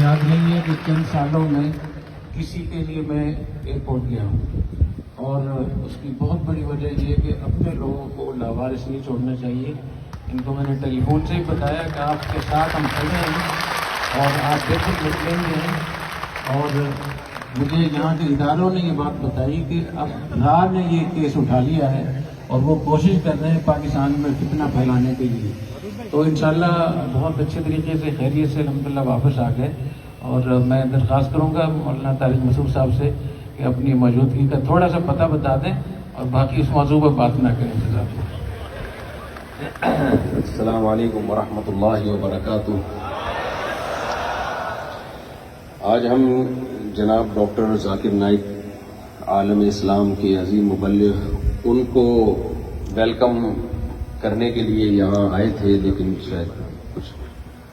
یاد نہیں ہے کہ چند سالوں میں کسی کے لیے میں ایئرپورٹ گیا ہوں، اور اس کی بہت بڑی وجہ یہ ہے کہ اپنے لوگوں کو لاوارث نہیں چھوڑنا چاہیے۔ ان کو میں نے ٹیلی فون سے ہی بتایا کہ آپ کے ساتھ ہم کھڑے ہیں اور آپ بے خود نکلیں گے، اور مجھے یہاں کے اداروں نے یہ بات بتائی کہ اب رار نے یہ کیس اٹھا لیا ہے اور وہ کوشش کر رہے ہیں پاکستان میں فتنہ پھیلانے کے لیے۔ تو انشاءاللہ بہت اچھے طریقے سے خیریت سے الحمدللہ واپس آ گئے، اور میں درخواست کروں گا مولانا طارق مسعود صاحب سے کہ اپنی موجودگی کا تھوڑا سا پتہ بتا دیں اور باقی اس موضوع پر بات نہ کریں۔ السلام علیکم ورحمۃ اللہ وبرکاتہ۔ آج ہم جناب ڈاکٹر ذاکر نائک عالم اسلام کے عظیم مبلغ، ان کو ویلکم کرنے کے لیے یہاں آئے تھے، لیکن شاید کچھ